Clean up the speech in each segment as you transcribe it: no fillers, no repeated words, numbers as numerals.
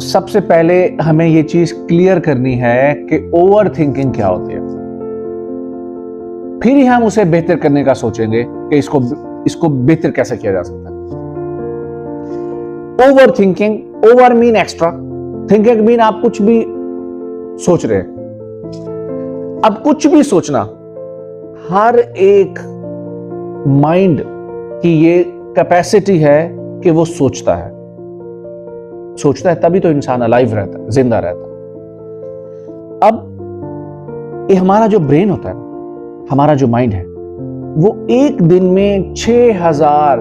सबसे पहले हमें ये चीज क्लियर करनी है कि ओवर थिंकिंग क्या होती है, फिर ही हम उसे बेहतर करने का सोचेंगे कि इसको बेहतर कैसे किया जा सकता है। Over thinking, over mean extra, thinking mean आप कुछ भी सोच रहे हैं। अब कुछ भी सोचना, हर एक माइंड की ये कैपेसिटी है कि वो सोचता है तभी तो इंसान अलाइव रहता है, जिंदा रहता है। अब ये हमारा जो ब्रेन होता है, हमारा जो माइंड है, वो एक दिन में 6000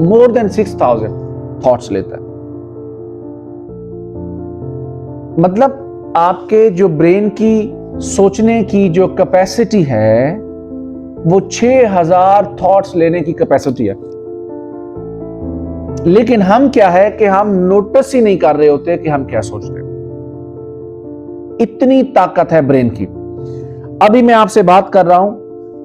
मोर देन 6000 थॉट्स लेता है। मतलब आपके जो ब्रेन की सोचने की जो कैपेसिटी है वो 6000 थॉट्स लेने की कैपेसिटी है। लेकिन हम क्या है कि हम नोटिस ही नहीं कर रहे होते कि हम क्या सोच रहे हैं। इतनी ताकत है ब्रेन की। अभी मैं आपसे बात कर रहा हूं,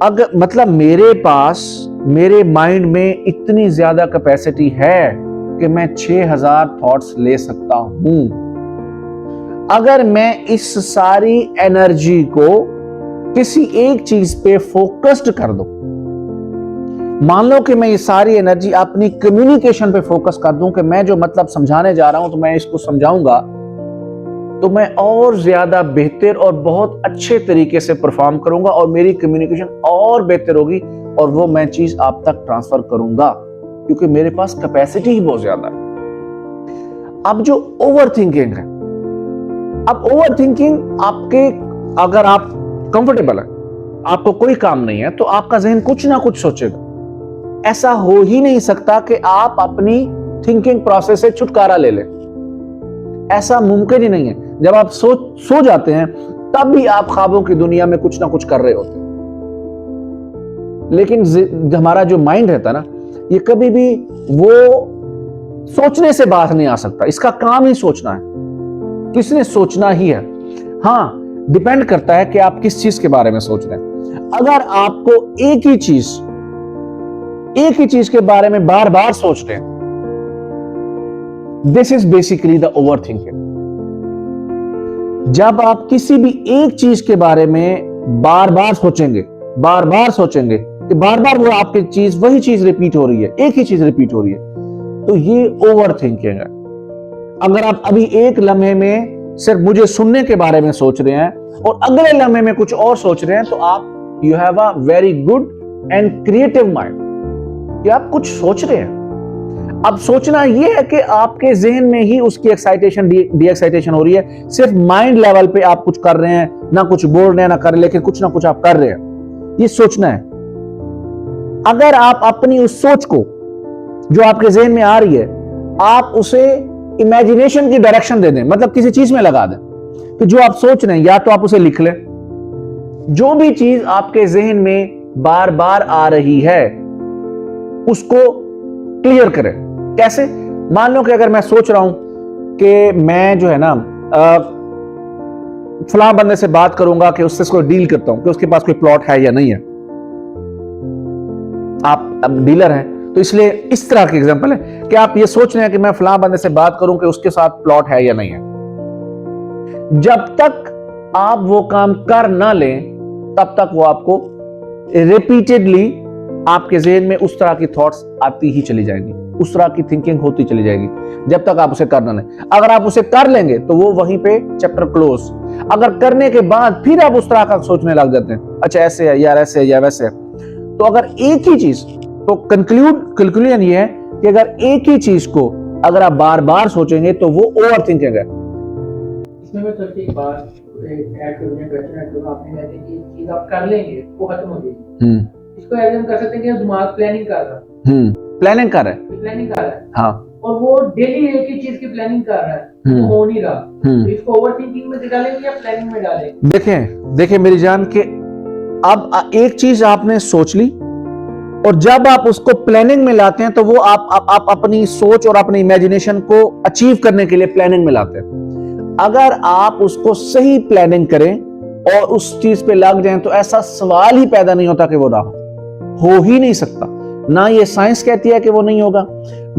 अगर मतलब मेरे पास, मेरे माइंड में इतनी ज्यादा कैपेसिटी है कि मैं 6000 थॉट्स ले सकता हूं। अगर मैं इस सारी एनर्जी को किसी एक चीज पे फोकस्ड कर दूं, मान लो कि मैं ये सारी एनर्जी अपनी कम्युनिकेशन पे फोकस कर दूं कि मैं जो मतलब समझाने जा रहा हूं तो मैं इसको समझाऊंगा, तो मैं और ज्यादा बेहतर और बहुत अच्छे तरीके से परफॉर्म करूंगा और मेरी कम्युनिकेशन और बेहतर होगी और वो मैं चीज आप तक ट्रांसफर करूंगा, क्योंकि मेरे पास कैपेसिटी ही बहुत ज्यादा है। अब जो ओवर थिंकिंग है, अब ओवर थिंकिंग आपके, अगर आप कंफर्टेबल है, आपको कोई काम नहीं है, तो आपका जहन कुछ ना कुछ सोचेगा। ऐसा हो ही नहीं सकता कि आप अपनी थिंकिंग प्रोसेस से छुटकारा ले लें, ऐसा मुमकिन ही नहीं है। जब आप सो जाते हैं तब भी आप ख्वाबों की दुनिया में कुछ ना कुछ कर रहे होते हैं। लेकिन हमारा जो माइंड रहता है ना, ये कभी भी वो सोचने से बाहर नहीं आ सकता। इसका काम ही सोचना है, किसने सोचना ही है। हाँ, डिपेंड करता है कि आप किस चीज के बारे में सोच रहे हैं। अगर आपको एक ही चीज के बारे में बार बार सोच रहे हैं, this is basically the over thinking. जब आप किसी भी एक चीज के बारे में बार बार सोचेंगे कि बार बार वो आपकी चीज, वही चीज रिपीट हो रही है, एक ही चीज रिपीट हो रही है, तो ये ओवर थिंकिंग है। अगर आप अभी एक लम्हे में सिर्फ मुझे सुनने के बारे में सोच रहे हैं और अगले लम्हे में कुछ और सोच रहे हैं, तो आप you have a very good and creative mind कि आप कुछ सोच रहे हैं। अब सोचना यह है कि आपके जहन में ही उसकी एक्साइटेशन डी एक्साइटेशन हो रही है। सिर्फ माइंड लेवल पे आप कुछ कर रहे हैं, ना कुछ बोल रहे हैं ना कर रहे, लेकिन कुछ ना कुछ आप कर रहे हैं, ये सोचना है। अगर आप अपनी उस सोच को जो आपके जहन में आ रही है, आप उसे इमेजिनेशन की डायरेक्शन दे दें, मतलब किसी चीज में लगा दें कि जो आप सोच रहे हैं, या तो आप उसे लिख लें। जो भी चीज आपके जहन में बार बार आ रही है उसको क्लियर करें। कैसे? मान लो कि अगर मैं सोच रहा हूं कि मैं जो है ना फलां बंदे से बात करूंगा कि उससे कोई डील करता हूं कि उसके पास कोई प्लॉट है या नहीं है। आप अब डीलर हैं तो इसलिए इस तरह की एग्जांपल है कि आप ये सोच रहे हैं कि मैं फलां बंदे से बात करूं कि उसके साथ प्लॉट है या नहीं है। जब तक आप वो काम कर ना लें तब तक वो आपको रिपीटेडली आपके ज़हन में उस तरह की थॉट्स आती ही चली जाएंगी, उस तरह की थिंकिंग होती चली जाएगी, जब तक आप उसे कर ना लें। अगर आप उसे कर लेंगे तो वो वहीं पे चैप्टर क्लोज। अगर करने के बाद फिर आप उस तरह का सोचने लग जाते हैं, अच्छा ऐसे है यार, ऐसे है या वैसे है, तो अगर एक ही चीज, तो कंक्लूजन ये है कि अगर एक ही चीज को अगर आप बार बार सोचेंगे तो वो ओवर थिंकिंग है। इसमें मैं छोटी एक बात ऐड करूंगा, क्वेश्चन ऐड करूंगा। आपने कहा कि चीज आप कर लेंगे वो खत्म हो जाएगी, इसको एग्जाम कर सकते हैं कि दिमाग प्लानिंग कर रहा है, प्लानिंग कर रहा है, हाँ, और वो डेली एक ही चीज की प्लानिंग कर रहा है, वो हो नहीं रहा, तो इसको ओवर थिंकिंग में डालेंगे या प्लानिंग में डालेंगे? देखें मेरी जान के, अब एक चीज आपने सोच ली और जब आप उसको प्लानिंग में लाते हैं तो वो आप अपनी सोच और अपनी इमेजिनेशन को अचीव करने के लिए प्लानिंग में लाते हैं। अगर आप उसको सही प्लानिंग करें और उस चीज पे लग जाएं तो ऐसा सवाल ही पैदा नहीं होता कि वो ना हो ही नहीं सकता। ना ये साइंस कहती है कि वो नहीं होगा,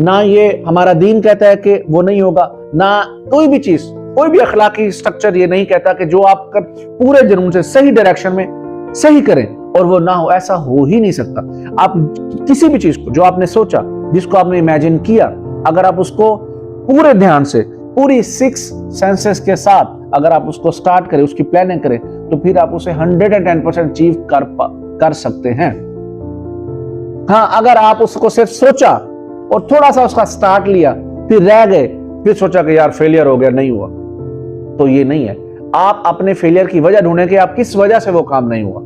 ना ये हमारा दीन कहता है कि वो नहीं होगा, ना कोई भी चीज, कोई भी अखलाकी स्ट्रक्चर ये नहीं कहता कि जो आप पूरे जुनून से सही डायरेक्शन में सही करें और वो ना हो, ऐसा हो ही नहीं सकता। आप किसी भी चीज को जो आपने सोचा, जिसको आपने इमेजिन किया, अगर आप उसको पूरे ध्यान से, पूरी 6 सेंसेस के साथ अगर आप उसको स्टार्ट करें, उसकी प्लानिंग करें, तो फिर आप उसे 110% अचीव कर सकते हैं। हाँ, अगर आप उसको सिर्फ सोचा और थोड़ा सा उसका स्टार्ट लिया, फिर रह गए, फिर सोचा कि यार फेलियर हो गया, नहीं हुआ, तो ये नहीं है। आप अपने फेलियर की वजह ढूंढें कि आप किस वजह से वो काम नहीं हुआ।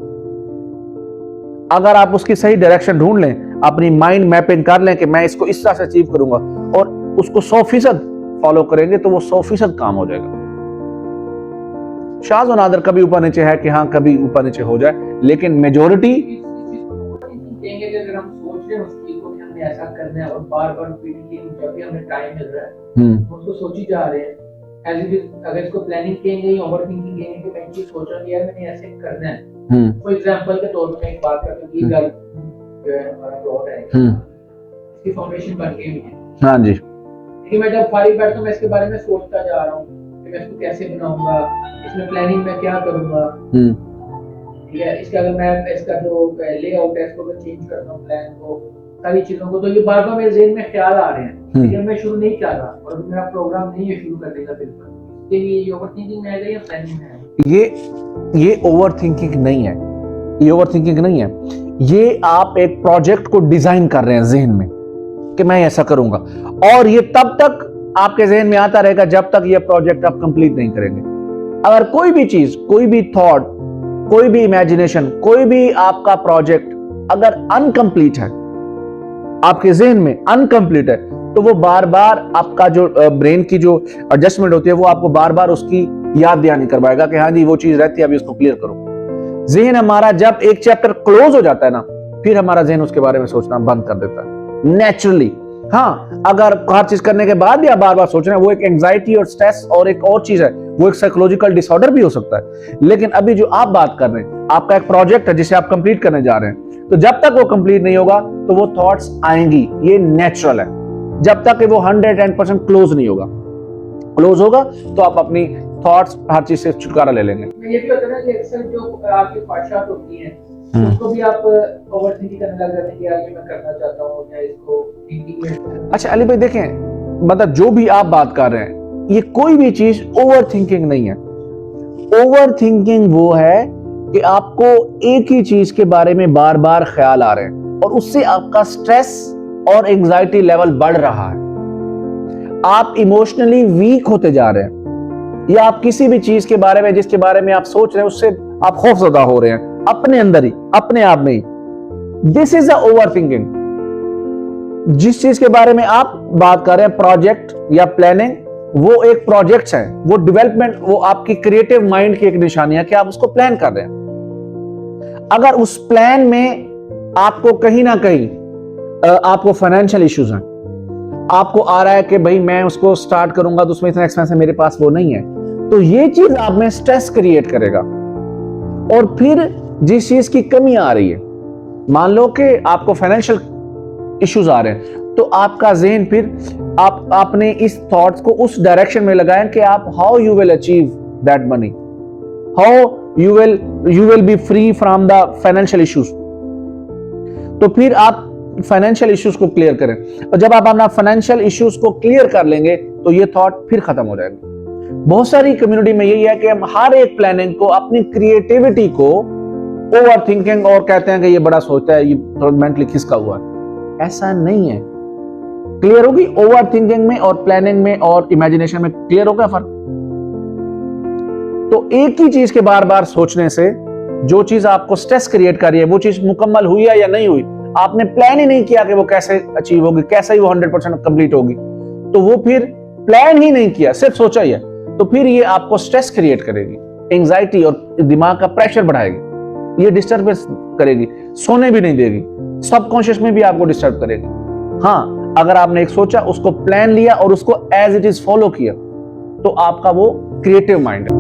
अगर आप उसकी सही डायरेक्शन ढूंढ लें, अपनी माइंड मैपिंग कर लें कि मैं इसको इस तरह से अचीव करूंगा और उसको 100% फॉलो करेंगे, तो वो 100% काम हो जाएगा। शाज़ और नादर कभी ऊपर नीचे है कि हाँ कभी ऊपर नीचे हो जाए, लेकिन मेजोरिटी देंगे कि अगर हम सोच रहे हैं उस चीज को कि हमने ऐसा करना है और बार-बार रिपीटली जब भी हमें टाइम मिल रहा है उसको सोची जा रहे हैं, अगर इसको प्लानिंग कहेंगे या ओवरथिंकिंग कहेंगे कि मैं ये सोच रहा हूं यार मैंने ऐसे करना है। फॉर एग्जांपल के तौर पे एक बात करते हैं, ये घर जो है हमारा प्लॉट है, इसकी फाउंडेशन बन गई है। हां जी। लेकिन मैं जब फारिग बैठता हूं मैं इसके बारे में सोचता जा रहा हूं कि मैं इसको कैसे बनाऊंगा, इसमें प्लानिंग में क्या करूंगा, ठीक है, इसका अगर मैं इसका जो लेआउट है इसको चेंज करता हूं, प्लान को, सारी चीजों को, तो ये बार-बार मेरे ज़हन में ख्याल आ रहे हैं, लेकिन मैं शुरू नहीं कर रहा और मेरा प्रोग्राम नहीं है शुरू करने का। बिल्कुल ये ओवरथिंकिंग में आएगा या प्लानिंग में आएगा? ये ओवरथिंकिंग नहीं है, ये ओवरथिंकिंग नहीं है। ये आप एक प्रोजेक्ट को डिजाइन कर रहे हैं ज़हन में कि मैं ऐसा करूंगा, और ये तब तक आपके ज़हन में आता रहेगा जब तक ये प्रोजेक्ट आप कंप्लीट नहीं करेंगे। अगर कोई भी चीज, कोई भी थॉट, कोई भी इमेजिनेशन, कोई भी आपका प्रोजेक्ट अगर अनकंप्लीट है, आपके ज़हन में अनकंप्लीट है, तो वो बार बार आपका जो ब्रेन की जो एडजस्टमेंट होती है वो आपको बार बार उसकी याद दहानी करवाएगा कि हाँ जी वो चीज रहती है, अभी उसको क्लियर करो। ज़हन हमारा जब एक चैप्टर क्लोज हो जाता है ना, फिर हमारा ज़हन उसके बारे में सोचना बंद कर देता है नेचुरली। हाँ, अगर हर चीज करने के बाद भी आप बार बार सोच रहे हैं, वो एक एंजाइटी और स्ट्रेस और एक और चीज है, वो एक साइकोलॉजिकल डिसऑर्डर भी हो सकता है। लेकिन अभी जो आप बात कर रहे हैं, आपका एक प्रोजेक्ट है जिसे आप कंप्लीट करने जा रहे हैं, तो जब तक वो कंप्लीट नहीं होगा तो वो थॉट्स आएंगी, ये नेचुरल है, जब तक वो 110% क्लोज नहीं होगा। क्लोज होगा तो आप अपनी थॉट्स हर चीज से छुटकारा ले लेंगे। ये भी होता है ना कि अक्सर जो आपकी ख्वाहिशात होती हैं उसको भी आप ओवरथिंकिंग करने लग जाते हैं कि यार ये मैं करना चाहता हूं या इसको थिंकिंग में। अच्छा अली भाई देखें, मतलब जो भी आप बात कर रहे हैं, ये कोई भी चीज ओवरथिंकिंग नहीं है। ओवरथिंकिंग वो है कि आपको एक ही चीज के बारे में बार बार ख्याल आ रहे हैं और उससे आपका स्ट्रेस और एंजाइटी लेवल बढ़ रहा है, आप इमोशनली वीक होते जा रहे हैं, या आप किसी भी चीज के बारे में जिसके बारे में आप सोच रहे हैं उससे आप खौफजदा हो रहे हैं अपने अंदर ही, अपने आप में ही। This is a overthinking. जिस चीज के बारे में आप बात कर रहे हैं, प्रोजेक्ट या प्लानिंग, वो एक प्रोजेक्ट है, वो डेवलपमेंट, वो आपकी क्रिएटिव माइंड की एक निशानी है कि आप उसको प्लान कर रहे हैं। अगर उस प्लान में आपको कहीं ना कहीं आपको फाइनेंशियल इश्यूज हैं, आपको आ रहा है कि भाई मैं उसको स्टार्ट करूंगा तो उसमें इतना एक्सपेंस है, मेरे पास वो नहीं है, तो ये चीज आप में स्ट्रेस क्रिएट करेगा। और फिर जिस चीज की कमी आ रही है, मान लो कि आपको फाइनेंशियल इश्यूज आ रहे हैं, तो आपका ज़हन फिर आप अपने इस थॉट्स को उस डायरेक्शन में लगाएं कि आप how you will achieve that money, how you will be free from the financial issues. तो फिर आप फाइनेंशियल इश्यूज को क्लियर करें, और जब आप अपना फाइनेंशियल इश्यूज को क्लियर कर लेंगे तो ये थॉट फिर खत्म हो जाएगा। बहुत सारी कम्युनिटी में यही है कि हम हर एक प्लानिंग को, अपनी क्रिएटिविटी को ओवरथिंकिंग और कहते हैं कि ये बड़ा सोचता है, ये थोड़ा मेंटली खिसका हुआ है। ऐसा नहीं है। क्लियर होगी ओवरथिंकिंग में और प्लानिंग में और इमेजिनेशन में, क्लियर होगा फर्क। तो एक ही चीज के बार बार सोचने से जो चीज आपको स्ट्रेस क्रिएट कर रही है, वो चीज मुकम्मल हुई है या नहीं हुई, आपने प्लान ही नहीं किया कि वो कैसे अचीव होगी, कैसे ही वो 100% कंप्लीट होगी, तो वो फिर प्लान ही नहीं किया, सिर्फ सोचा ही है, तो फिर ये आपको स्ट्रेस क्रिएट करेगी, एंजाइटी और दिमाग का प्रेशर बढ़ाएगी, ये डिस्टर्बेंस करेगी, सोने भी नहीं देगी, सबकॉन्शियस में भी आपको डिस्टर्ब करेगी। हाँ, अगर आपने एक सोचा, उसको प्लान लिया और उसको एज इट इज फॉलो किया, तो आपका वो क्रिएटिव माइंड है।